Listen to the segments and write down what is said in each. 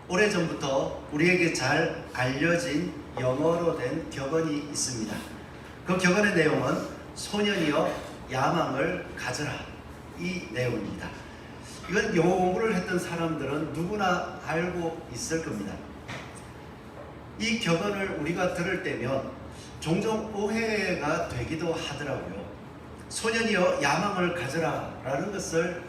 오래전부터 우리에게 잘 알려진 영어로 된 격언이 있습니다. 그 격언의 내용은 소년이여 야망을 가져라, 이 내용입니다. 이건 영어 공부를 했던 사람들은 누구나 알고 있을 겁니다. 이 격언을 우리가 들을 때면 종종 오해가 되기도 하더라고요. 소년이여 야망을 가져라 라는 것을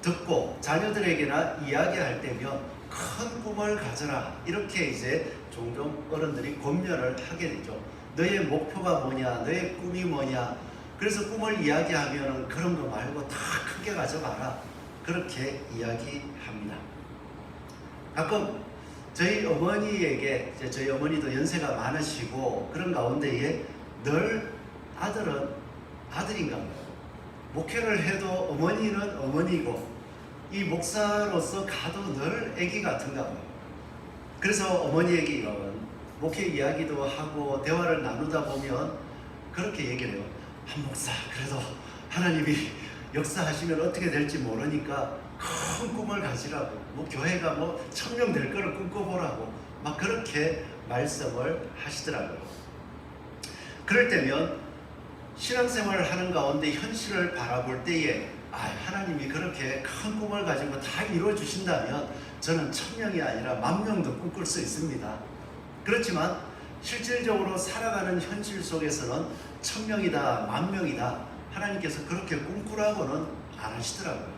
듣고 자녀들에게나 이야기할 때면 큰 꿈을 가져라, 이렇게 이제 종종 어른들이 권면을 하게 되죠. 너의 목표가 뭐냐, 너의 꿈이 뭐냐, 그래서 꿈을 이야기하면 그런 거 말고 다 크게 가져가라, 그렇게 이야기합니다. 가끔 저희 어머니에게, 저희 어머니도 연세가 많으시고 그런 가운데에 늘 아들은 아들인가 봐요. 목회를 해도 어머니는 어머니고 이 목사로서 가도 늘 애기 같은가 봐요. 그래서 어머니에게 이런 목회 이야기도 하고 대화를 나누다 보면 그렇게 얘기를 해요. 한 목사, 그래도 하나님이 역사하시면 어떻게 될지 모르니까 큰 꿈을 가지라고, 뭐 교회가 뭐 1000명 될 거를 꿈꿔보라고 막 그렇게 말씀을 하시더라고요. 그럴 때면 신앙생활을 하는 가운데 현실을 바라볼 때에 하나님이 그렇게 큰 꿈을 가지고 다 이루어주신다면 저는 1000명이 아니라 10,000명도 꿈꿀 수 있습니다. 그렇지만 실질적으로 살아가는 현실 속에서는 1000명이다 10,000명이다 하나님께서 그렇게 꿈꾸라고는 안 하시더라고요.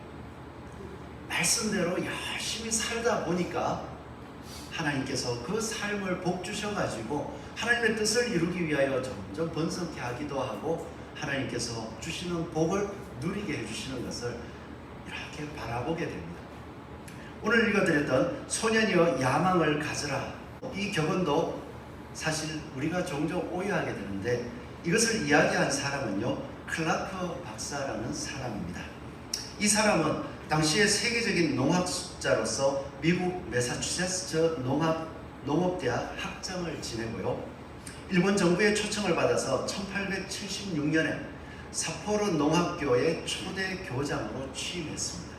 말씀대로 열심히 살다 보니까 하나님께서 그 삶을 복 주셔가지고 하나님의 뜻을 이루기 위하여 점점 번성케 하기도 하고 하나님께서 주시는 복을 누리게 해주시는 것을 이렇게 바라보게 됩니다. 오늘 읽어드렸던 소년이여 야망을 가져라, 이 격언도 사실 우리가 종종 오해하게 되는데 이것을 이야기한 사람은요, 클라크 박사라는 사람입니다. 이 사람은 당시의 세계적인 농학자로서 미국 매사추세츠 농업대학 학장을 지내고요, 일본 정부의 초청을 받아서 1876년에 삿포로 농학교의 초대 교장으로 취임했습니다.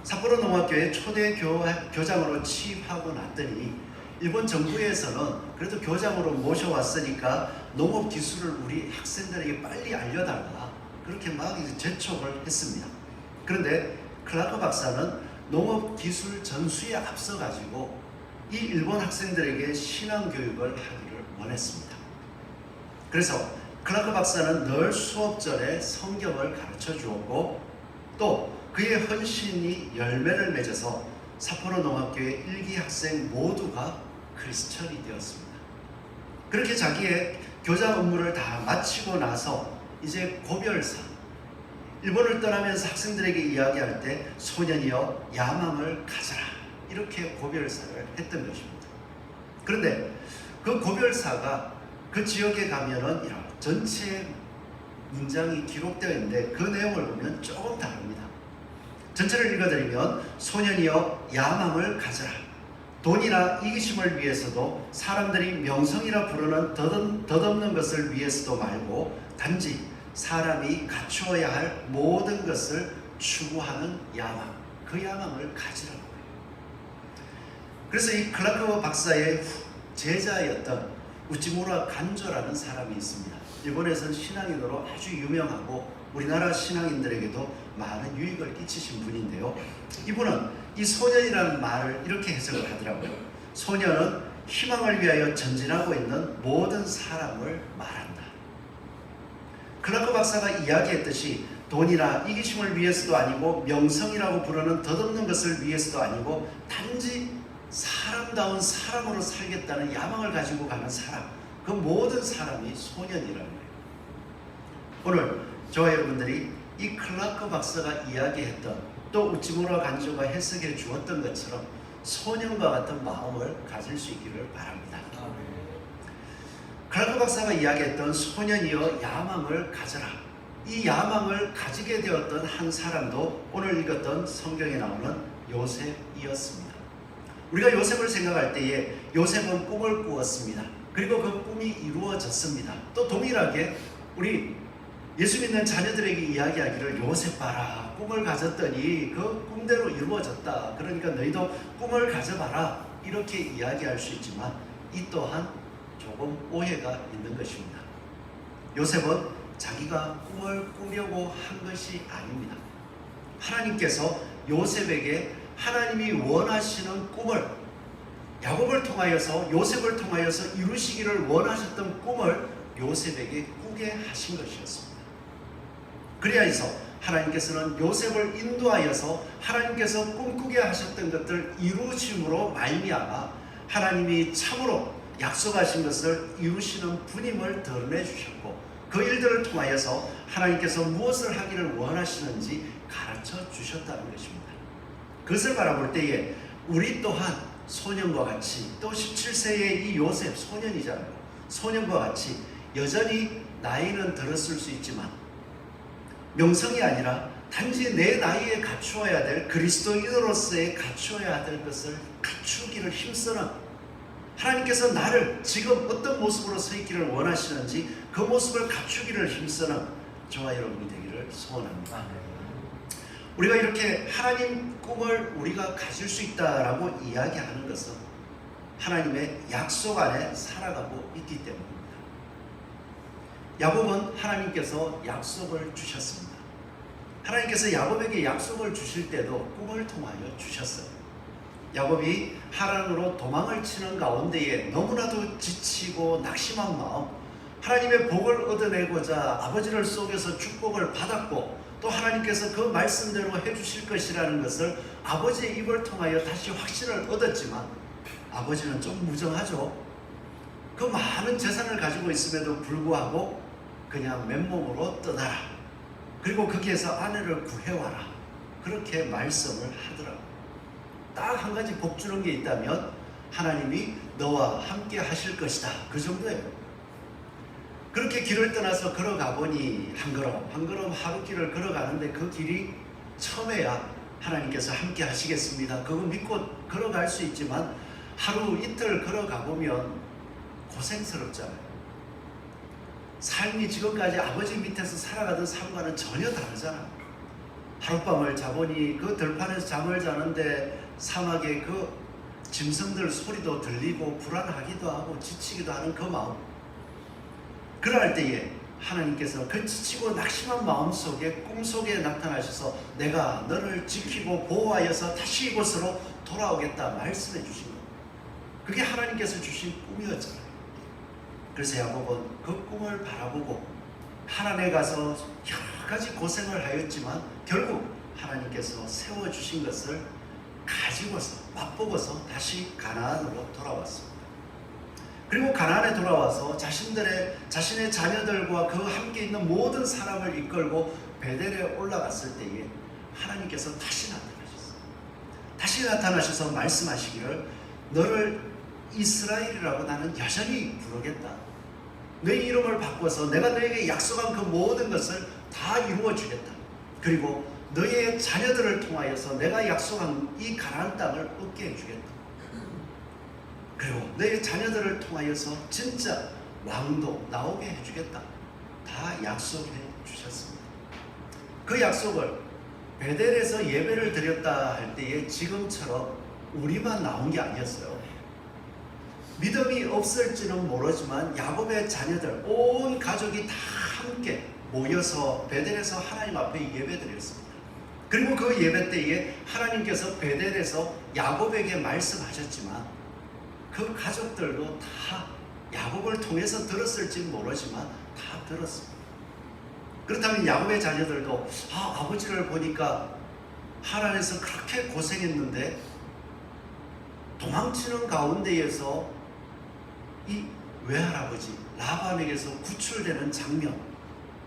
삿포로 농학교의 초대 교장으로 취임하고 났더니 일본 정부에서는 그래도 교장으로 모셔왔으니까 농업 기술을 우리 학생들에게 빨리 알려달라, 그렇게 막 이제 재촉을 했습니다. 그런데 클라크 박사는 농업 기술 전수에 앞서 가지고 이 일본 학생들에게 신앙 교육을 하기를 원했습니다. 그래서 클라크 박사는 늘 수업 전에 성경을 가르쳐 주었고 또 그의 헌신이 열매를 맺어서 삿포로 농학교의 1기 학생 모두가 크리스천이 되었습니다. 그렇게 자기의 교장 업무를 다 마치고 나서 이제 고별사, 일본을 떠나면서 학생들에게 이야기할 때 소년이여 야망을 가져라, 이렇게 고별사를 했던 것입니다. 그런데 그 고별사가 그 지역에 가면은 이런 전체 문장이 기록되어 있는데 그 내용을 보면 조금 다릅니다. 전체를 읽어드리면 소년이여 야망을 가져라, 돈이나 이기심을 위해서도 사람들이 명성이라 부르는 덧없는 것을 위해서도 말고 단지 사람이 갖추어야 할 모든 것을 추구하는 야망, 그 야망을 가지라고 해요. 그래서 이 클라크 박사의 제자였던 우치무라 간조라는 사람이 있습니다. 일본에서는 신앙인으로 아주 유명하고 우리나라 신앙인들에게도 많은 유익을 끼치신 분인데요, 이분은 이 소년이라는 말을 이렇게 해석을 하더라고요. 소년은 희망을 위하여 전진하고 있는 모든 사람을 말한다. 클라크 박사가 이야기했듯이 돈이나 이기심을 위해서도 아니고 명성이라고 부르는 덧없는 것을 위해서도 아니고 단지 사람다운 사람으로 살겠다는 야망을 가지고 가는 사람, 그 모든 사람이 소년이라는 거예요. 오늘 저와 여러분들이 이 클라크 박사가 이야기했던 또 우치무라 간조가 해석해 주었던 것처럼 소년과 같은 마음을 가질 수 있기를 바랍니다. 클라크 박사가 이야기했던 소년이여 야망을 가져라, 이 야망을 가지게 되었던 한 사람도 오늘 읽었던 성경에 나오는 요셉이었습니다. 우리가 요셉을 생각할 때에 요셉은 꿈을 꾸었습니다. 그리고 그 꿈이 이루어졌습니다. 또 동일하게 우리 예수 믿는 자녀들에게 이야기하기를 요셉 봐라, 꿈을 가졌더니 그 꿈대로 이루어졌다. 그러니까 너희도 꿈을 가져봐라, 이렇게 이야기할 수 있지만 이 또한 조금 오해가 있는 것입니다. 요셉은 자기가 꿈을 꾸려고 한 것이 아닙니다. 하나님께서 요셉에게 하나님이 원하시는 꿈을, 야곱을 통하여서 요셉을 통하여서 이루시기를 원하셨던 꿈을 요셉에게 꾸게 하신 것이었습니다. 그리하여서 하나님께서는 요셉을 인도하여서 하나님께서 꿈꾸게 하셨던 것들 이루심으로 말미암아 하나님이 참으로 약속하신 것을 이루시는 분임을 드러내 주셨고, 그 일들을 통하여서 하나님께서 무엇을 하기를 원하시는지 가르쳐 주셨다는 것입니다. 그것을 바라볼 때에 우리 또한 소년과 같이, 또 17세의 이 요셉 소년이잖아요. 소년과 같이 여전히 나이는 들었을 수 있지만 명성이 아니라 단지 내 나이에 갖추어야 될, 그리스도인으로서의 갖추어야 될 것을 갖추기를 힘쓰는, 하나님께서 나를 지금 어떤 모습으로 서 있기를 원하시는지 그 모습을 갖추기를 힘쓰는 저와 여러분이 되기를 소원합니다. 우리가 이렇게 하나님 꿈을 우리가 가질 수 있다라고 이야기하는 것은 하나님의 약속 안에 살아가고 있기 때문입니다. 야곱은 하나님께서 약속을 주셨습니다. 하나님께서 야곱에게 약속을 주실 때도 꿈을 통하여 주셨어요. 야곱이 하란으로 도망을 치는 가운데에 너무나도 지치고 낙심한 마음, 하나님의 복을 얻어내고자 아버지를 속에서 축복을 받았고, 또 하나님께서 그 말씀대로 해주실 것이라는 것을 아버지의 입을 통하여 다시 확신을 얻었지만 아버지는 좀 무정하죠. 그 많은 재산을 가지고 있음에도 불구하고 그냥 맨몸으로 떠나라, 그리고 거기에서 아내를 구해와라, 그렇게 말씀을 하더라고요. 딱 한 가지 복 주는 게 있다면 하나님이 너와 함께 하실 것이다, 그 정도예요. 그렇게 길을 떠나서 걸어가 보니 한 걸음 하루 길을 걸어가는데 그 길이 처음에야 하나님께서 함께 하시겠습니다, 그거 믿고 걸어갈 수 있지만 하루 이틀 걸어가 보면 고생스럽잖아요. 삶이 지금까지 아버지 밑에서 살아가던 삶과는 전혀 다르잖아요. 하룻밤을 자보니 그 들판에서 잠을 자는데 사막의 그 짐승들 소리도 들리고 불안하기도 하고 지치기도 하는 그 마음, 그럴 때에 하나님께서 그 지치고 낙심한 마음속에 꿈속에 나타나셔서 내가 너를 지키고 보호하여서 다시 이곳으로 돌아오겠다 말씀해 주신 것, 그게 하나님께서 주신 꿈이었잖아요. 그래서 야곱은 그 꿈을 바라보고 하란에 가서 여러 가지 고생을 하였지만 결국 하나님께서 세워주신 것을 가지고서 맛보고서 다시 가나안으로 돌아왔습니다. 그리고 가나안에 돌아와서 자신의 자녀들과 그 함께 있는 모든 사람을 이끌고 베델에 올라갔을 때에 하나님께서 다시 나타나셨어요. 다시 나타나셔서 말씀하시기를 너를 이스라엘이라고 나는 여전히 부르겠다. 너희 이름을 바꿔서 내가 너에게 약속한 그 모든 것을 다 이루어 주겠다. 그리고 너희의 자녀들을 통하여서 내가 약속한 이 가나안 땅을 얻게 해주겠다. 그리고 너희 자녀들을 통하여서 진짜 왕도 나오게 해주겠다. 다 약속해 주셨습니다. 그 약속을 베델에서 예배를 드렸다 할 때에 지금처럼 우리만 나온 게 아니었어요. 믿음이 없을지는 모르지만 야곱의 자녀들 온 가족이 다 함께 모여서 베델에서 하나님 앞에 예배드렸습니다. 그리고 그 예배 때에 하나님께서 베델에서 야곱에게 말씀하셨지만 그 가족들도 다 야곱을 통해서 들었을지 모르지만 다 들었습니다. 그렇다면 야곱의 자녀들도 아버지를 보니까 하란에서 그렇게 고생했는데 도망치는 가운데에서 이 외할아버지 라반에게서 구출되는 장면,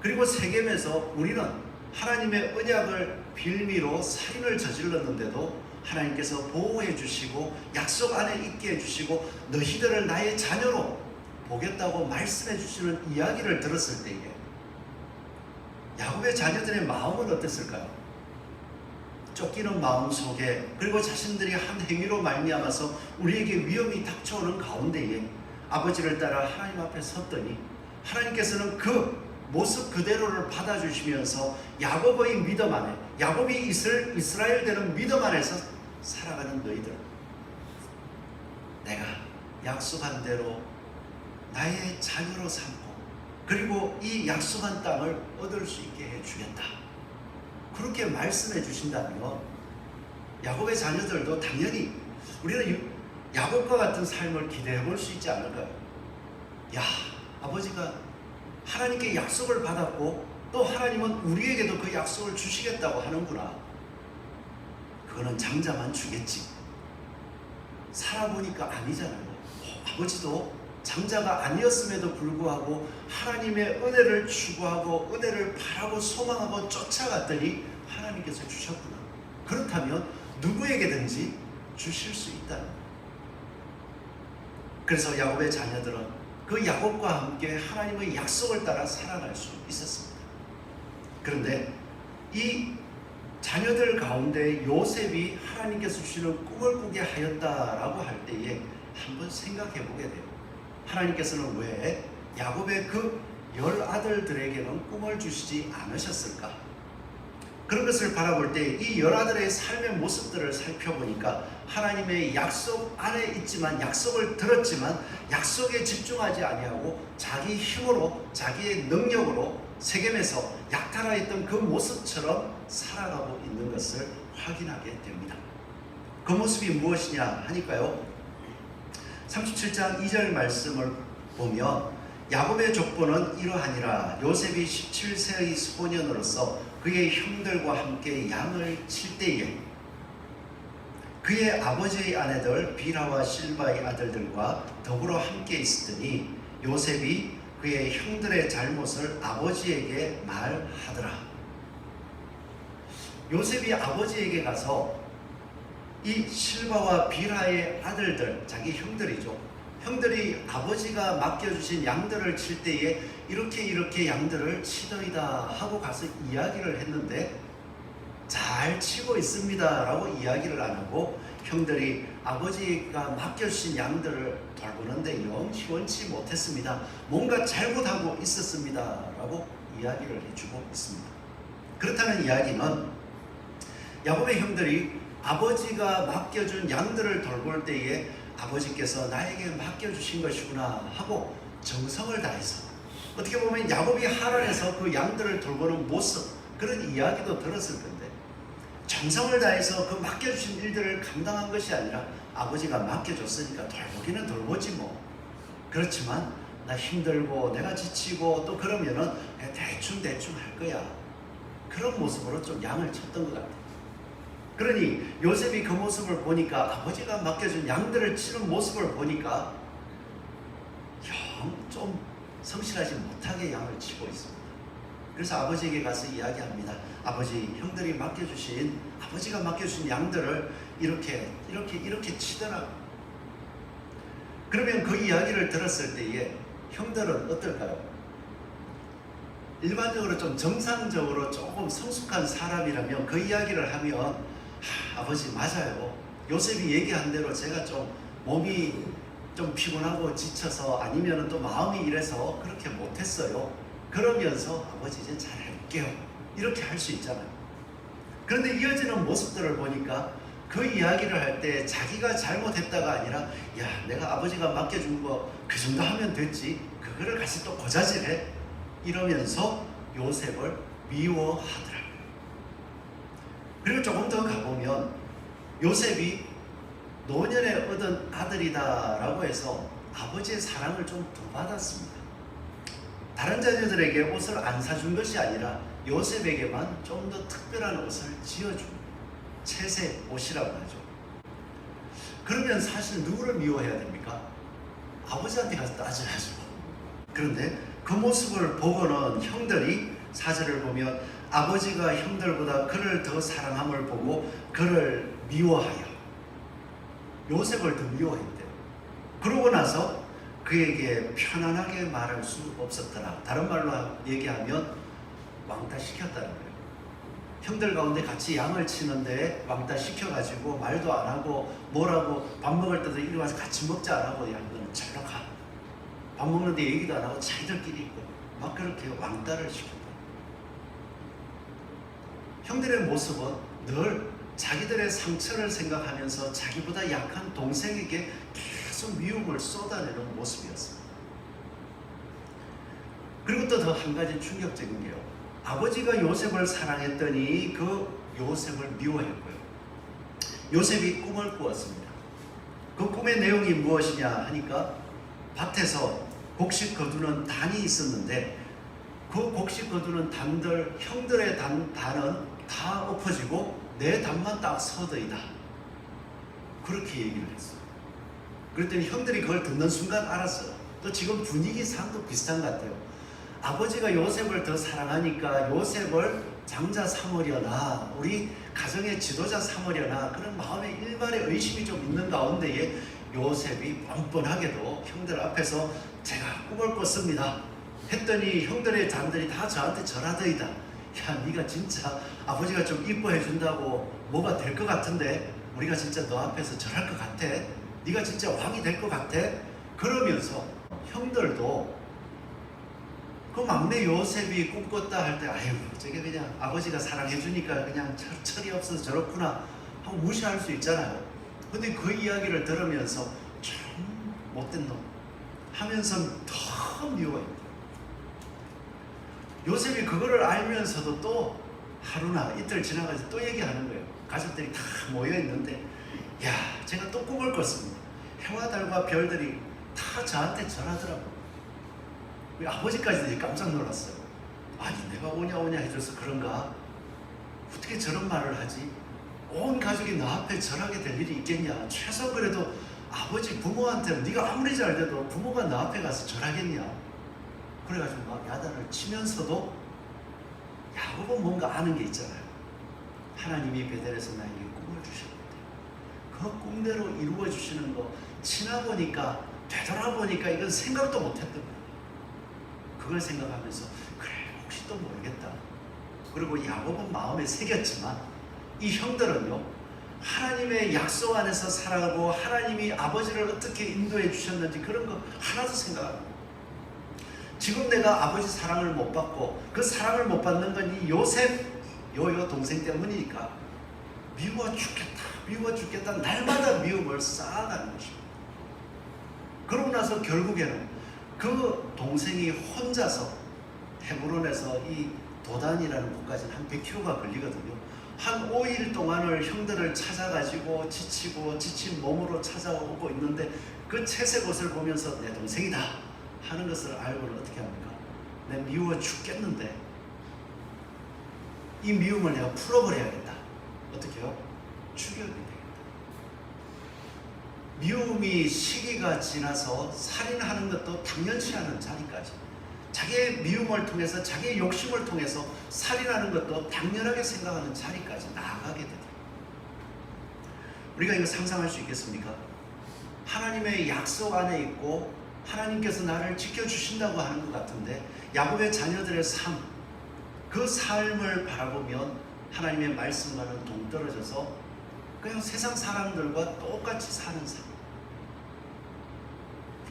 그리고 세겜에서 우리는 하나님의 언약을 빌미로 살인을 저질렀는데도 하나님께서 보호해 주시고 약속 안에 있게 해주시고 너희들을 나의 자녀로 보겠다고 말씀해 주시는 이야기를 들었을 때에 야곱의 자녀들의 마음은 어땠을까요? 쫓기는 마음 속에, 그리고 자신들이 한 행위로 말미암아서 우리에게 위험이 닥쳐오는 가운데에 아버지를 따라 하나님 앞에 섰더니 하나님께서는 그 모습 그대로를 받아주시면서 야곱의 믿음 안에, 야곱이 이스라엘 되는 믿음 안에서 살아가는 너희들, 내가 약속한 대로 나의 자녀로 삼고 그리고 이 약속한 땅을 얻을 수 있게 해주겠다. 그렇게 말씀해 주신다면 야곱의 자녀들도 당연히 우리는 야곱과 같은 삶을 기대해 볼 수 있지 않을까요? 야, 아버지가 하나님께 약속을 받았고 또 하나님은 우리에게도 그 약속을 주시겠다고 하는구나. 그거는 장자만 주겠지. 살아보니까 아니잖아요. 아버지도 장자가 아니었음에도 불구하고 하나님의 은혜를 추구하고 은혜를 바라고 소망하고 쫓아갔더니 하나님께서 주셨구나. 그렇다면 누구에게든지 주실 수 있다는 거예요. 그래서 야곱의 자녀들은 그 야곱과 함께 하나님의 약속을 따라 살아갈 수 있었습니다. 그런데 이 자녀들 가운데 요셉이 하나님께서 주시는 꿈을 꾸게 하였다라고 할 때에 한번 생각해 보게 돼요. 하나님께서는 왜 야곱의 그 10아들들에게는 꿈을 주시지 않으셨을까? 그런 것을 바라볼 때 이 10아들의 삶의 모습들을 살펴보니까 하나님의 약속 안에 있지만 약속을 들었지만 약속에 집중하지 아니하고 자기 힘으로 자기의 능력으로 세겜에서 약탈하였던 그 모습처럼 살아가고 있는 것을 확인하게 됩니다. 그 모습이 무엇이냐 하니까요, 37장 2절 말씀을 보면 야곱의 족보는 이러하니라. 요셉이 17세의 소년으로서 그의 형들과 함께 양을 칠 때에 그의 아버지의 아내들 빌하와 실바의 아들들과 더불어 함께 있었더니 요셉이 그의 형들의 잘못을 아버지에게 말하더라. 요셉이 아버지에게 가서 이 실바와 빌하의 아들들, 자기 형들이죠. 형들이 아버지가 맡겨주신 양들을 칠 때에 이렇게 양들을 치더이다 하고 가서 이야기를 했는데 잘 치고 있습니다 라고 이야기를 안 하고 형들이 아버지가 맡겨주신 양들을 돌보는데 영 시원치 못했습니다. 뭔가 잘못하고 있었습니다 라고 이야기를 해주고 있습니다. 그렇다는 이야기는 야곱의 형들이 아버지가 맡겨준 양들을 돌볼 때에 아버지께서 나에게 맡겨주신 것이구나 하고 정성을 다해서, 어떻게 보면 야곱이 하란에서 그 양들을 돌보는 모습, 그런 이야기도 들었을 건데 정성을 다해서 그 맡겨주신 일들을 감당한 것이 아니라 아버지가 맡겨줬으니까 돌보기는 돌보지 뭐. 그렇지만 나 힘들고 내가 지치고 또 그러면은 대충 할 거야. 그런 모습으로 좀 양을 쳤던 것 같아요. 그러니 요셉이 그 모습을 보니까, 아버지가 맡겨준 양들을 치는 모습을 보니까 좀 성실하지 못하게 양을 치고 있습니다. 그래서 아버지에게 가서 이야기합니다. 아버지, 형들이 아버지가 맡겨주신 양들을 이렇게 치더라고. 그러면 그 이야기를 들었을 때에 형들은 어떨까요? 일반적으로 좀 정상적으로 조금 성숙한 사람이라면 그 이야기를 하면 아버지 맞아요. 요셉이 얘기한 대로 제가 좀 몸이 좀 피곤하고 지쳐서 아니면 또 마음이 이래서 그렇게 못했어요. 그러면서 아버지 이제 잘할게요. 이렇게 할 수 있잖아요. 그런데 이어지는 모습들을 보니까 그 이야기를 할 때 자기가 잘못했다가 아니라 야, 내가 아버지가 맡겨준 거 그 정도 하면 됐지. 그거를 같이 또 고자질해. 이러면서 요셉을 미워하더라. 그리고 조금 더 가보면 요셉이 노년에 얻은 아들이다라고 해서 아버지의 사랑을 좀 더 받았습니다. 다른 자녀들에게 옷을 안 사준 것이 아니라 요셉에게만 좀 더 특별한 옷을 지어준 채색 옷이라고 하죠. 그러면 사실 누구를 미워해야 됩니까? 아버지한테 가서 따져야죠. 그런데 그 모습을 보고는 형들이 4절을 보면 아버지가 형들보다 그를 더 사랑함을 보고 그를 미워하여 요셉을 더 미워했대요. 그러고 나서 그에게 편안하게 말할 수 없었더라. 다른 말로 얘기하면 왕따 시켰다는 거예요. 형들 가운데 같이 양을 치는데 왕따 시켜가지고 말도 안 하고 뭐라고 밥 먹을 때도 이리 와서 같이 먹자 안 하고 야 너는 절로 가. 밥 먹는데 얘기도 안 하고 자기들끼리 있고 막 그렇게 왕따를 시켰다. 형들의 모습은 늘 자기들의 상처를 생각하면서 자기보다 약한 동생에게 계속 미움을 쏟아내는 모습이었습니다. 그리고 또 더 한 가지 충격적인 게요. 아버지가 요셉을 사랑했더니 그 요셉을 미워했고요. 요셉이 꿈을 꾸었습니다. 그 꿈의 내용이 무엇이냐 하니까 밭에서 곡식 거두는 단이 있었는데 그 곡식 거두는 단들, 형들의 단은 다 엎어지고 내 단만 딱 서더이다. 그렇게 얘기를 했어요. 그랬더니 형들이 그걸 듣는 순간 알았어요. 또 지금 분위기상도 비슷한 것 같아요. 아버지가 요셉을 더 사랑하니까 요셉을 장자 삼으려나 우리 가정의 지도자 삼으려나 그런 마음에 일말의 의심이 좀 있는 가운데에 요셉이 뻔뻔하게도 형들 앞에서 제가 꿈을 꿨습니다 했더니 형들의 장들이 다 저한테 절하더이다. 야, 네가 진짜 아버지가 좀 이뻐해 준다고 뭐가 될 것 같은데 우리가 진짜 너 앞에서 절할 것 같아? 네가 진짜 왕이 될 것 같아? 그러면서 형들도 그 막내 요셉이 꿈꿨다 할 때 아유 저게 그냥 아버지가 사랑해 주니까 그냥 철이 없어서 저렇구나 하고 무시할 수 있잖아요. 근데 그 이야기를 들으면서 참 못된 놈 하면서 더 미워했다. 요셉이 그거를 알면서도 또 하루나 이틀 지나가서 또 얘기하는 거예요. 가족들이 다 모여있는데 야 제가 또 꿈을 꿨습니다. 해와 달과 별들이 다 저한테 절하더라고요. 우리 아버지까지 깜짝 놀랐어요. 아니 내가 오냐 해줘서 그런가? 어떻게 저런 말을 하지? 온 가족이 나 앞에 절하게 될 일이 있겠냐? 최소 그래도 아버지 부모한테 네가 아무리 잘 돼도 부모가 나 앞에 가서 절하겠냐? 그래가지고 막 야단을 치면서도 야곱은 뭔가 아는 게 있잖아요. 하나님이 베델에서 나에게 꿈을 주셨는데 그 꿈대로 이루어 주시는 거 지나보니까 되돌아보니까 이건 생각도 못했던 거예요. 그걸 생각하면서 그래 혹시 또 모르겠다. 그리고 야곱은 마음에 새겼지만 이 형들은요 하나님의 약속 안에서 살아가고 하나님이 아버지를 어떻게 인도해 주셨는지 그런 거 하나도 생각 안 해요. 지금 내가 아버지 사랑을 못 받고 그 사랑을 못 받는 건 이 요셉 요 동생 때문이니까 미워 죽겠다 날마다 미움을 쌓아가는 것입니다. 그러고 나서 결국에는 그 동생이 혼자서 헤브론에서 이 도단이라는 곳까지는 한 100km가 걸리거든요. 한 5일 동안을 형들을 찾아가지고 지친 몸으로 찾아오고 있는데 그 채색 옷을 보면서 내 동생이다 하는 것을 알고는 어떻게 합니까? 내 미워 죽겠는데 이 미움을 내가 풀어버려야겠다. 어떻게 해요? 죽여야 되겠다. 미움이 시기가 지나서 살인하는 것도 당연치 않은 자리까지 자기의 미움을 통해서 자기의 욕심을 통해서 살인하는 것도 당연하게 생각하는 자리까지 나아가게 됩니다. 우리가 이거 상상할 수 있겠습니까? 하나님의 약속 안에 있고 하나님께서 나를 지켜주신다고 하는 것 같은데 야곱의 자녀들의 삶, 그 삶을 바라보면 하나님의 말씀과는 동떨어져서 그냥 세상 사람들과 똑같이 사는 삶,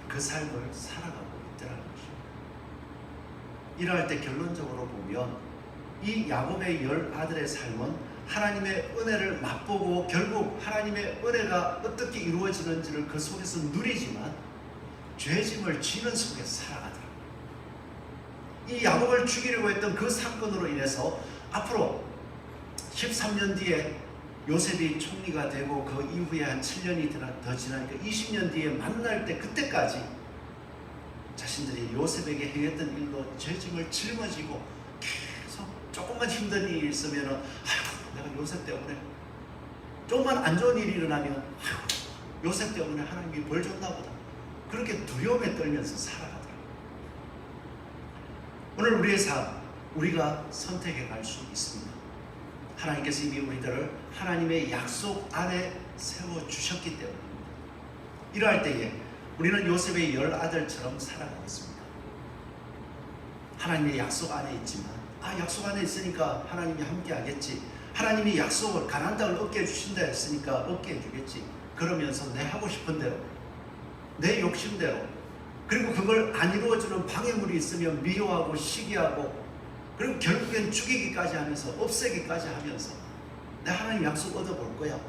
그 삶을 살아가고 있더라는 것입니다. 이러할 때 결론적으로 보면 이 야곱의 10아들의 삶은 하나님의 은혜를 맛보고 결국 하나님의 은혜가 어떻게 이루어지는지를 그 속에서 누리지만 죄짐을 지는 속에서 살아가더라고요. 이 야곱을 죽이려고 했던 그 사건으로 인해서 앞으로 13년 뒤에 요셉이 총리가 되고 그 이후에 한 7년이 더 지나니까 20년 뒤에 만날 때 그때까지 자신들이 요셉에게 행했던 일로 죄짐을 짊어지고 계속 조금만 힘든 일이 있으면 아휴 내가 요셉 때문에 조금만 안 좋은 일이 일어나면 아휴 요셉 때문에 하나님이 벌 줬나 보다 그렇게 두려움에 떨면서 살아가더라고요. 오늘 우리의 삶 우리가 선택해 갈 수 있습니다. 하나님께서 이미 우리들을 하나님의 약속 안에 세워주셨기 때문입니다. 이러할 때에 우리는 요셉의 10아들처럼 살아가겠습니다. 하나님의 약속 안에 있지만 약속 안에 있으니까 하나님이 함께 하겠지. 하나님이 약속을 가나안 땅을 얻게 해주신다 했으니까 얻게 해주겠지. 그러면서 내 하고 싶은 대로 내 욕심대로 그리고 그걸 안 이루어주는 방해물이 있으면 미워하고 시기하고, 그리고 결국엔 죽이기까지 하면서, 없애기까지 하면서 내 하나님 약속 얻어볼 거야,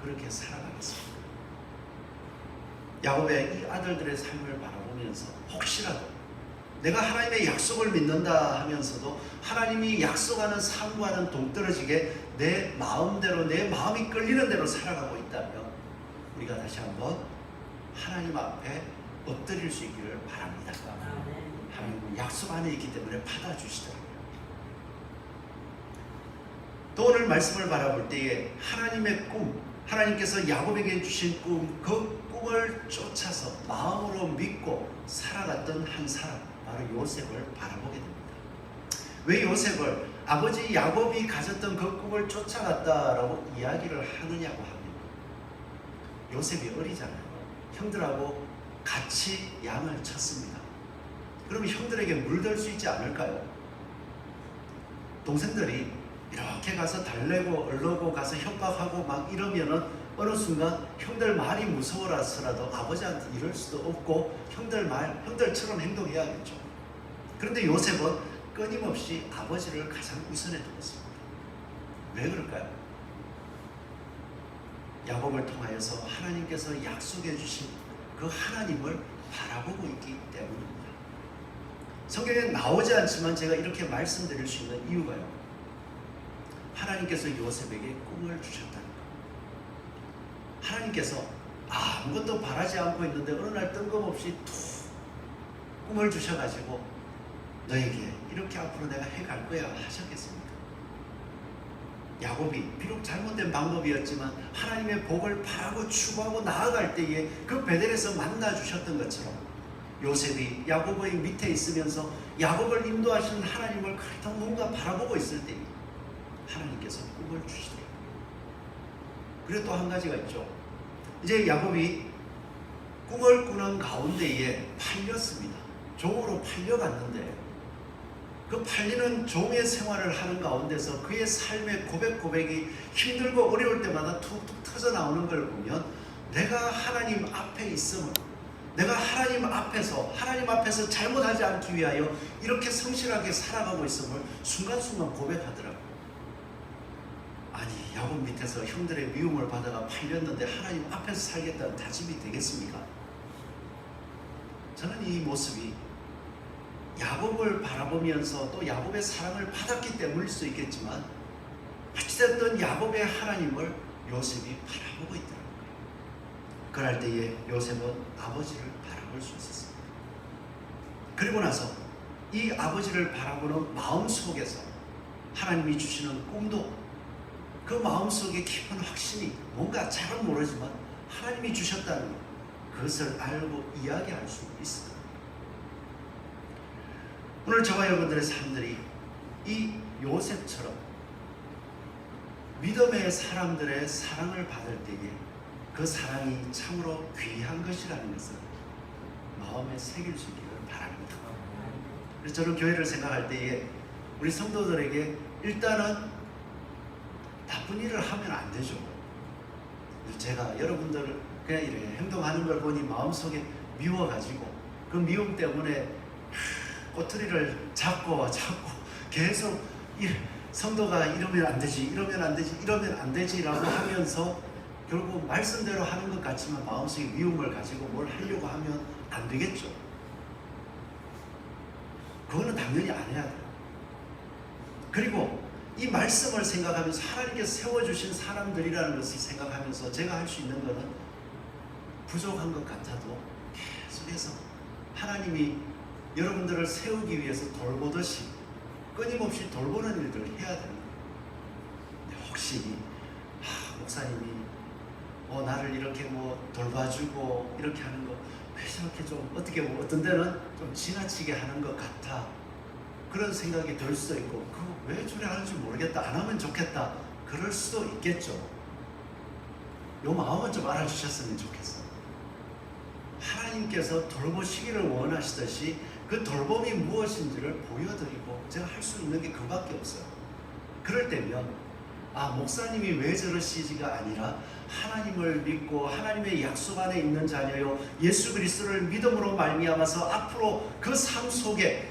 그렇게 살아가겠습니다. 야곱의 이 아들들의 삶을 바라보면서 혹시라도 내가 하나님의 약속을 믿는다 하면서도 하나님이 약속하는 삶과는 동떨어지게 내 마음대로, 내 마음이 끌리는 대로 살아가고 있다면 우리가 다시 한번 하나님 앞에 엎드릴 수 있기를 바랍니다. 하나님은 약속 안에 있기 때문에 받아주시더라고요. 또 오늘 말씀을 바라볼 때에 하나님의 꿈, 하나님께서 야곱에게 주신 꿈, 그 꿈을 쫓아서 마음으로 믿고 살아갔던 한 사람, 바로 요셉을 바라보게 됩니다. 왜 요셉을 아버지 야곱이 가졌던 그 꿈을 쫓아갔다라고 이야기를 하느냐고 하면, 요셉이 어리잖아요. 형들하고 같이 양을 쳤습니다. 그러면 형들에게 물들 수 있지 않을까요? 동생들이 이렇게 가서 달래고 얼르고 가서 협박하고 막 이러면은 어느 순간 형들 말이 무서워라서라도 아버지한테 이럴 수도 없고 형들처럼 행동해야겠죠. 그런데 요셉은 끊임없이 아버지를 가장 우선에 두었습니다. 왜 그럴까요? 야곱을 통하여서 하나님께서 약속해 주신 그 하나님을 바라보고 있기 때문입니다. 성경에 나오지 않지만 제가 이렇게 말씀드릴 수 있는 이유가요, 하나님께서 요셉에게 꿈을 주셨다는 것. 하나님께서 아무것도 바라지 않고 있는데 어느 날 뜬금없이 툭 꿈을 주셔가지고 너에게 이렇게 앞으로 내가 해갈 거야 하셨겠습니까? 야곱이 비록 잘못된 방법이었지만 하나님의 복을 바라고 추구하고 나아갈 때에 그 베델에서 만나 주셨던 것처럼 요셉이 야곱의 밑에 있으면서 야곱을 인도하시는 하나님을 그렇게 뭔가 바라보고 있을 때 하나님께서 꿈을 주시더라고요. 그리고 또 한 가지가 있죠. 이제 야곱이 꿈을 꾸는 가운데에 팔렸습니다. 종으로 팔려갔는데 그 팔리는 종의 생활을 하는 가운데서 그의 삶의 고백이 힘들고 어려울 때마다 툭툭 터져 나오는 걸 보면 내가 하나님 앞에 있음을, 내가 하나님 앞에서 잘못하지 않기 위하여 이렇게 성실하게 살아가고 있음을 순간순간 고백하더라고요. 아니, 야곱 밑에서 형들의 미움을 받아가 팔렸는데 하나님 앞에서 살겠다는 다짐이 되겠습니까? 저는 이 모습이 야곱을 바라보면서 또 야곱의 사랑을 받았기 때문일 수 있겠지만, 어찌됐든 야곱의 하나님을 요셉이 바라보고 있더라고요. 그럴 때에 요셉은 아버지를 바라볼 수 있었습니다. 그리고 나서 이 아버지를 바라보는 마음 속에서 하나님이 주시는 꿈도, 그 마음속에 깊은 확신이, 뭔가 잘은 모르지만 하나님이 주셨다는 것, 그것을 알고 이야기할 수 있습니다. 오늘 저와 여러분들의 삶들이 이 요셉처럼 믿음의 사람들의 사랑을 받을 때에 그 사랑이 참으로 귀한 것이라는 것을 마음에 새길 수 있기를 바랍니다. 그래서 저는 교회를 생각할 때에 우리 성도들에게 일단은 나쁜 일을 하면 안 되죠. 제가 여러분들 그냥 이렇게 행동하는 걸 보니 마음속에 미워가지고 그 미움 때문에 꼬투리를 잡고 계속 성도가 이러면 안 되지 라고 하면서 결국 말씀대로 하는 것 같지만 마음속에 미움을 가지고 뭘 하려고 하면 안 되겠죠. 그거는 당연히 안 해야 돼요. 그리고 이 말씀을 생각하면서 하나님께서 세워주신 사람들이라는 것을 생각하면서 제가 할 수 있는 것은 부족한 것 같아도 계속해서 하나님이 여러분들을 세우기 위해서 돌보듯이 끊임없이 돌보는 일들을 해야 됩니다. 혹시 목사님이 나를 이렇게 돌봐주고 이렇게 하는 거 왜 저렇게 좀 어떻게 어떤 데는 좀 지나치게 하는 것 같아, 그런 생각이 들 수도 있고, 그거 왜 저래 하는지 모르겠다, 안 하면 좋겠다, 그럴 수도 있겠죠. 요 마음은 좀 알아주셨으면 좋겠어요. 하나님께서 돌보시기를 원하시듯이 그 돌봄이 무엇인지를 보여드리고 제가 할 수 있는 게 그밖에 없어요. 그럴 때면 목사님이 왜 저러시지가 아니라 하나님을 믿고 하나님의 약속 안에 있는 자녀요 예수 그리스도를 믿음으로 말미암아서 앞으로 그 삶 속에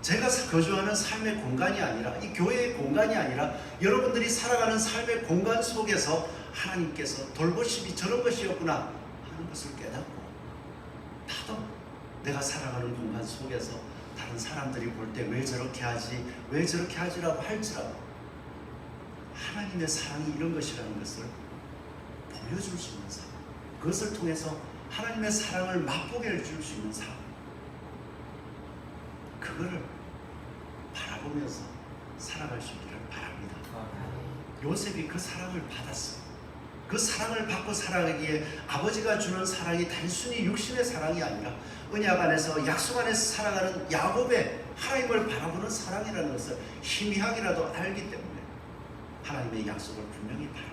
제가 거주하는 삶의 공간이 아니라 이 교회의 공간이 아니라 여러분들이 살아가는 삶의 공간 속에서 하나님께서 돌보심이 저런 것이었구나 하는 것을 깨닫고 나도 내가 살아가는 공간 속에서 다른 사람들이 볼 때 왜 저렇게 하지 왜 저렇게 하지라고 할지라도 하나님의 사랑이 이런 것이라는 것을 보여줄 수 있는 삶, 그것을 통해서 하나님의 사랑을 맛보게 해줄 수 있는 삶, 그거를 바라보면서 살아갈 수 있기를 바랍니다. 요셉이 그 사랑을 받았어요. 그 사랑을 받고 살아가기에 아버지가 주는 사랑이 단순히 육신의 사랑이 아니라 언약 안에서 약속 안에서 살아가는 야곱의 하나님을 바라보는 사랑이라는 것을 희미하게라도 알기 때문에 하나님의 약속을 분명히 바랍니다.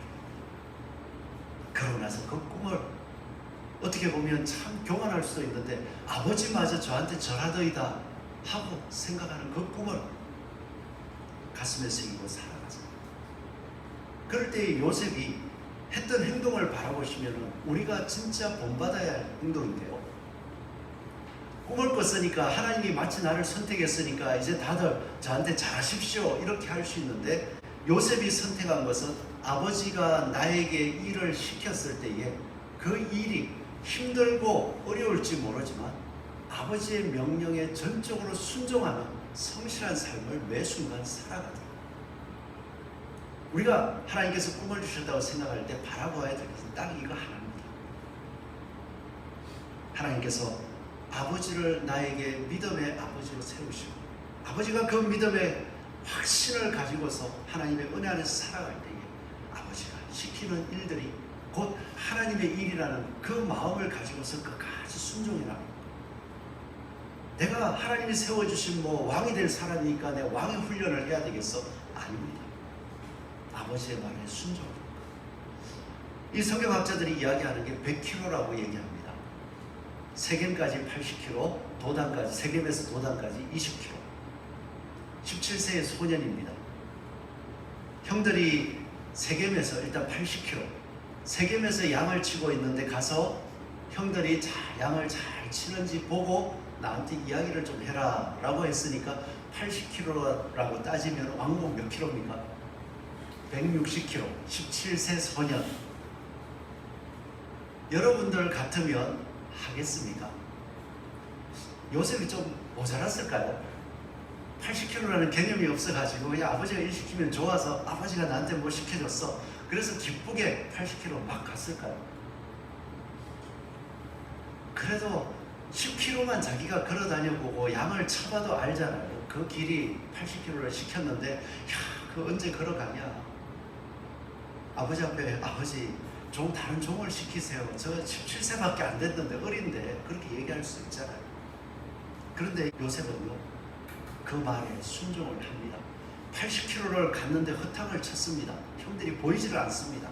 그러고 나서 그 꿈을 어떻게 보면 참 교만할 수도 있는데 아버지마저 저한테 절하더이다 하고 생각하는 그 꿈을 가슴에 새기고 살아가죠. 그럴 때 요셉이 했던 행동을 바라보시면 우리가 진짜 본받아야 할 행동인데요. 꿈을 꿨으니까 하나님이 마치 나를 선택했으니까 이제 다들 저한테 잘하십시오 이렇게 할 수 있는데 요셉이 선택한 것은 아버지가 나에게 일을 시켰을 때에 그 일이 힘들고 어려울지 모르지만 아버지의 명령에 전적으로 순종하는 성실한 삶을 매 순간 살아가더라. 우리가 하나님께서 꿈을 주셨다고 생각할 때 바라봐야 될 것은 딱 이거 하나입니다. 하나님께서 아버지를 나에게 믿음의 아버지로 세우시고 아버지가 그 믿음의 확신을 가지고서 하나님의 은혜 안에서 살아갈 때에 아버지가 시키는 일들이 곧 하나님의 일이라는 그 마음을 가지고서 끝까지 순종해라. 내가 하나님이 세워주신 왕이 될 사람이니까 내 왕의 훈련을 해야 되겠어? 아닙니다. 아버지의 말에 순종합니다. 이 성경학자들이 이야기하는 게 100km라고 얘기합니다. 세겜까지 80km, 도단까지, 세겜에서 도단까지 20km. 17세의 소년입니다. 형들이 세겜에서 일단 80km, 세겜에서 양을 치고 있는데 가서 형들이 양을 잘 치는지 보고 나한테 이야기를 좀 해라 라고 했으니까 80km라고 따지면 왕복 몇 킬로입니까? 160km, 17세 소년. 여러분들 같으면 하겠습니까? 요셉이 좀 모자랐을까요? 80km라는 개념이 없어가지고 그냥 아버지가 일 시키면 좋아서 아버지가 나한테 뭐 시켜줬어 그래서 기쁘게 80km 막 갔을까요? 그래도 10km만 자기가 걸어다녀보고 양을 쳐봐도 알잖아요. 그 길이 80km를 시켰는데 야, 그 언제 걸어가냐. 아버지 앞에 아버지 다른 종을 시키세요. 저 17세밖에 안 됐는데 어린데 그렇게 얘기할 수 있잖아요. 그런데 요셉은요 그 말에 순종을 합니다. 80km를 갔는데 허탕을 쳤습니다. 형들이 보이지를 않습니다.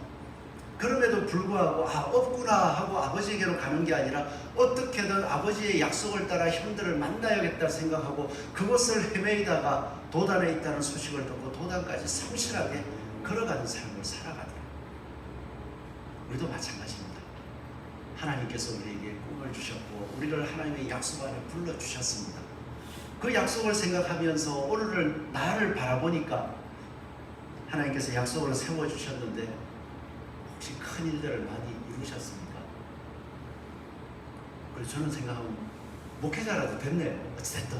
그럼에도 불구하고 없구나 하고 아버지에게로 가는 게 아니라 어떻게든 아버지의 약속을 따라 형들을 만나야겠다 생각하고 그곳을 헤매이다가 도단에 있다는 소식을 듣고 도단까지 성실하게 걸어가는 삶을 살아가더라. 우리도 마찬가지입니다. 하나님께서 우리에게 꿈을 주셨고 우리를 하나님의 약속 안에 불러주셨습니다. 그 약속을 생각하면서 오늘을 나를 바라보니까 하나님께서 약속을 세워주셨는데 혹시 큰 일들을 많이 이루셨습니까? 그래서 저는 생각하면 목회자라도 됐네요. 어쨌든.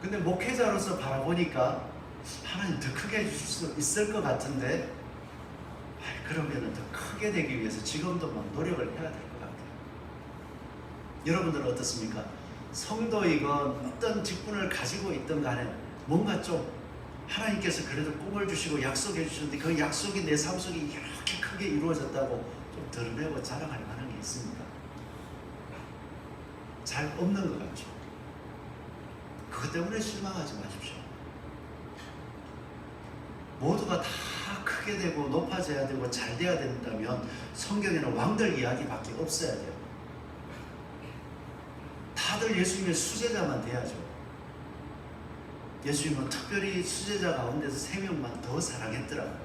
근데 목회자로서 바라보니까 하나님 더 크게 해주실 수 있을 것 같은데 그러면 더 크게 되기 위해서 지금도 막 노력을 해야 될 것 같아요. 여러분들은 어떻습니까? 성도이건 어떤 직분을 가지고 있든 간에 뭔가 좀 하나님께서 그래도 꿈을 주시고 약속해 주셨는데 그 약속이 내 삶 속에 이렇게 크게 이루어졌다고 좀 드러내고 자랑할 만한 게 있습니까? 잘 없는 것 같죠. 그것 때문에 실망하지 마십시오. 모두가 다 크게 되고 높아져야 되고 잘 돼야 된다면 성경에는 왕들 이야기밖에 없어야 돼요. 다들 예수님의 수제자만 돼야죠. 예수님은 특별히 수제자 가운데서 3명만 더 사랑했더라고요.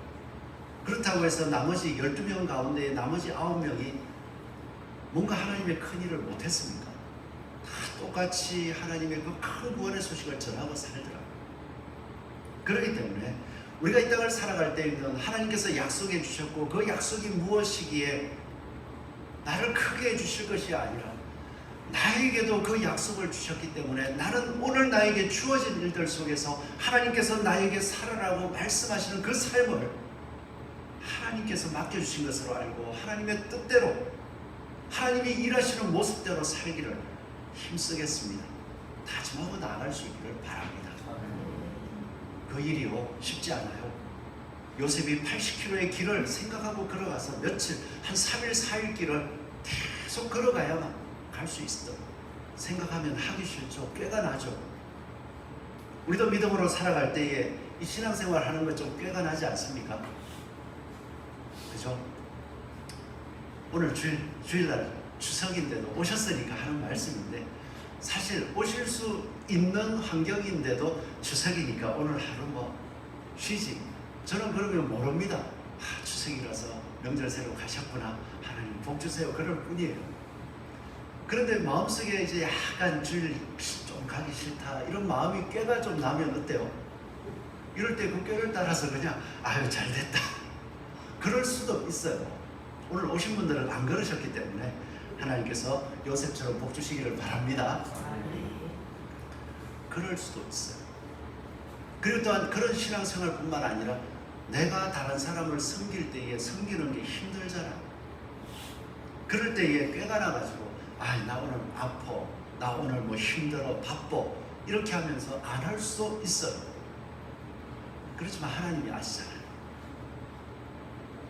그렇다고 해서 나머지 12명 가운데 나머지 9명이 뭔가 하나님의 큰 일을 못했습니까? 다 똑같이 하나님의 그 큰 구원의 소식을 전하고 살더라고요. 그렇기 때문에 우리가 이 땅을 살아갈 때에는 하나님께서 약속해 주셨고 그 약속이 무엇이기에 나를 크게 해주실 것이 아니라 나에게도 그 약속을 주셨기 때문에 나는 오늘 나에게 주어진 일들 속에서 하나님께서 나에게 살아라고 말씀하시는 그 삶을 하나님께서 맡겨주신 것으로 알고 하나님의 뜻대로 하나님이 일하시는 모습대로 살기를 힘쓰겠습니다. 다짐하고 나아갈 수 있기를 바랍니다. 그 일이요 쉽지 않아요. 요셉이 80km의 길을 생각하고 걸어가서 며칠 한 3일 4일 길을 계속 걸어가야만 갈 수 있어. 생각하면 하기 싫죠. 꾀가 나죠. 우리도 믿음으로 살아갈 때에 이 신앙생활 하는 것 좀 꾀가 나지 않습니까? 그죠? 오늘 주일날 추석인데도 오셨으니까 하는 말씀인데 사실 오실 수 있는 환경인데도 추석이니까 오늘 하루 뭐 쉬지. 저는 그러면 모릅니다. 추석이라서 명절 새로 가셨구나. 하나님 복 주세요. 그럴 뿐이에요. 그런데 마음속에 이제 약간 주일 좀 가기 싫다 이런 마음이 꾀가 좀 나면 어때요? 이럴 때 그 꾀를 따라서 그냥 아유 잘됐다 그럴 수도 있어요. 오늘 오신 분들은 안 그러셨기 때문에 하나님께서 요셉처럼 복 주시기를 바랍니다. 그럴 수도 있어요. 그리고 또한 그런 신앙생활뿐만 아니라 내가 다른 사람을 섬길 때에 섬기는 게 힘들잖아. 그럴 때에 꾀가 나가지고 나 오늘 아파, 나 오늘 뭐 힘들어, 바빠 이렇게 하면서 안 할 수 있어요. 그렇지만 하나님이 아시잖아요.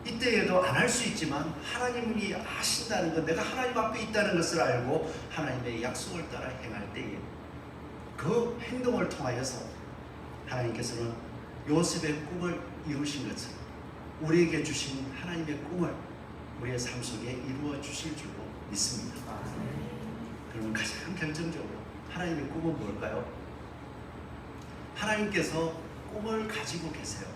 이때에도 안 할 수 있지만 하나님이 아신다는 것, 내가 하나님 앞에 있다는 것을 알고 하나님의 약속을 따라 행할 때에 그 행동을 통하여서 하나님께서는 요셉의 꿈을 이루신 것처럼 우리에게 주신 하나님의 꿈을 우리의 삶 속에 이루어 주실 줄로 믿습니다. 그러면 가장 결정적으로 하나님의 꿈은 뭘까요? 하나님께서 꿈을 가지고 계세요.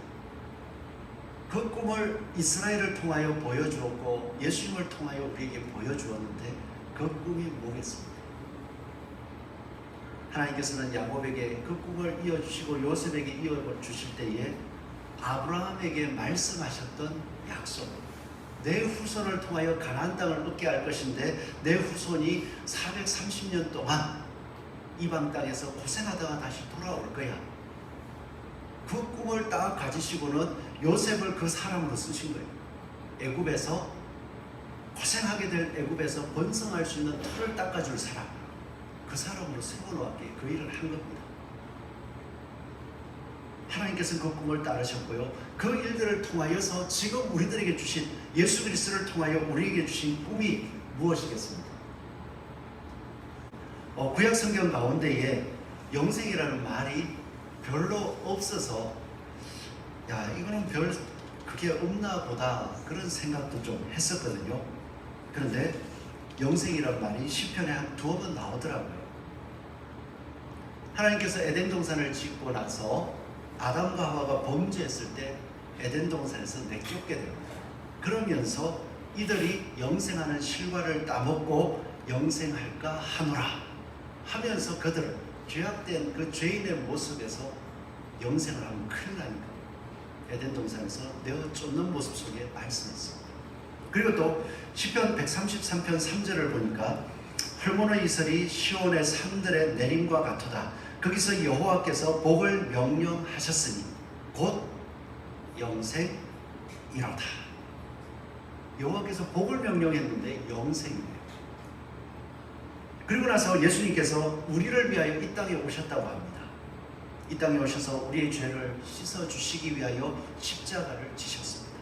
그 꿈을 이스라엘을 통하여 보여주었고 예수님을 통하여 우리에게 보여주었는데 그 꿈이 뭐겠습니까? 하나님께서는 야곱에게 그 꿈을 이어주시고 요셉에게 이어주실 때에 아브라함에게 말씀하셨던 약속, 내 후손을 통하여 가나안 땅을 얻게 할 것인데 내 후손이 430년 동안 이방 땅에서 고생하다가 다시 돌아올 거야. 그 꿈을 딱 가지시고는 요셉을 그 사람으로 쓰신 거예요. 애굽에서 고생하게 될 애굽에서 번성할 수 있는 털을 닦아줄 사람, 그 사람으로 세워놓았기에 그 일을 한 겁니다. 하나님께서는 그 꿈을 따르셨고요. 그 일들을 통하여서 지금 우리들에게 주신 예수 그리스도를 통하여 우리에게 주신 꿈이 무엇이겠습니까? 구약 성경 가운데에 영생이라는 말이 별로 없어서 이거는 별 그게 없나 보다 그런 생각도 좀 했었거든요. 그런데 영생이라는 말이 시편에 한 2번 나오더라고요. 하나님께서 에덴 동산을 짓고 나서 아담과 하와가 범죄했을 때 에덴 동산에서 내쫓게 됩니다. 그러면서 이들이 영생하는 실과를 따먹고 영생할까 하노라 하면서 그들은 죄악된 그 죄인의 모습에서 영생을 하면 큰일 나니까 에덴 동산에서 내어 쫓는 모습 속에 말씀했습니다. 그리고 또 시편 133편 3절을 보니까 헐모너 이슬이 시온의 산들의 내림과 같도다. 거기서 여호와께서 복을 명령하셨으니 곧 영생이로다. 여호와께서 복을 명령했는데 영생이에요. 그리고 나서 예수님께서 우리를 위하여 이 땅에 오셨다고 합니다. 이 땅에 오셔서 우리의 죄를 씻어주시기 위하여 십자가를 지셨습니다.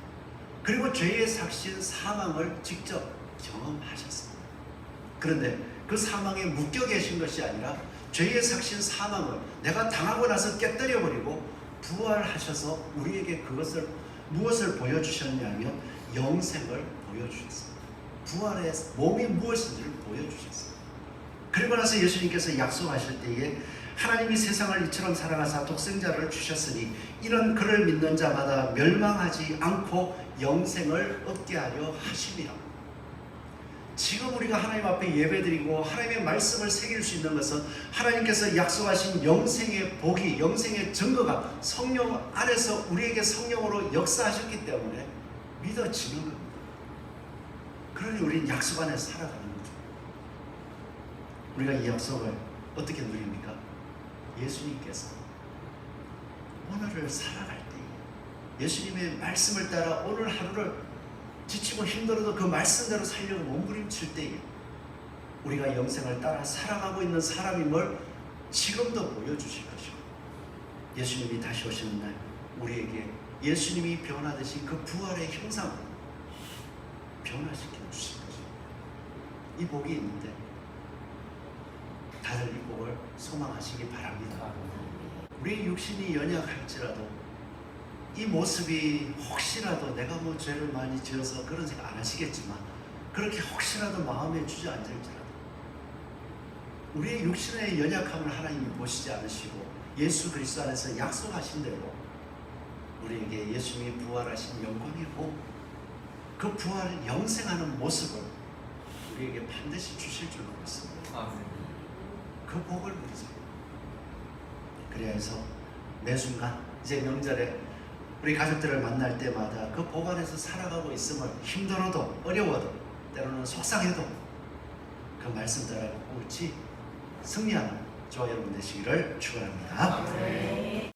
그리고 죄의 삭신 사망을 직접 경험하셨습니다. 그런데 그 사망에 묶여 계신 것이 아니라 죄의 삭신 사망을 내가 당하고 나서 깨뜨려버리고 부활하셔서 우리에게 그것을 무엇을 보여주셨냐면 영생을 보여주셨습니다. 부활의 몸이 무엇인지를 보여주셨습니다. 그리고 나서 예수님께서 약속하실 때에 하나님이 세상을 이처럼 사랑하사 독생자를 주셨으니 이런 그를 믿는 자마다 멸망하지 않고 영생을 얻게 하려 하심이라. 지금 우리가 하나님 앞에 예배드리고 하나님의 말씀을 새길 수 있는 것은 하나님께서 약속하신 영생의 복이, 영생의 증거가 성령 안에서 우리에게 성령으로 역사하셨기 때문에 믿어지는 겁니다. 그러니 우리는 약속 안에 살아가는 거죠. 우리가 이 약속을 어떻게 누립니까? 예수님께서 오늘을 살아갈 때 예수님의 말씀을 따라 오늘 하루를 지치고 힘들어도 그 말씀대로 살려고 몸부림칠 때에 우리가 영생을 따라 살아가고 있는 사람임을 지금도 보여주실 것이고, 예수님이 다시 오시는 날 우리에게 예수님이 변화되신 그 부활의 형상을 변화시켜 주실 것입니다. 이 복이 있는데 다들 이 복을 소망하시기 바랍니다. 우리 육신이 연약할지라도 이 모습이 혹시라도 내가 뭐 죄를 많이 지어서 그런 생각 안 하시겠지만 그렇게 혹시라도 마음에 주저앉을지라도 우리의 육신의 연약함을 하나님이 보시지 않으시고 예수 그리스도 안에서 약속하신 대로 우리에게 예수님이 부활하신 영광의 복, 그 부활을 영생하는 모습을 우리에게 반드시 주실 줄 믿습니다. 그 복을 누리자. 그래야 해서 매 순간 이제 명절에 우리 가족들을 만날 때마다 그 복 안에서 살아가고 있음을 힘들어도 어려워도 때로는 속상해도 그 말씀 따라 옳지 승리하는 저와 여러분 되시기를 축원합니다.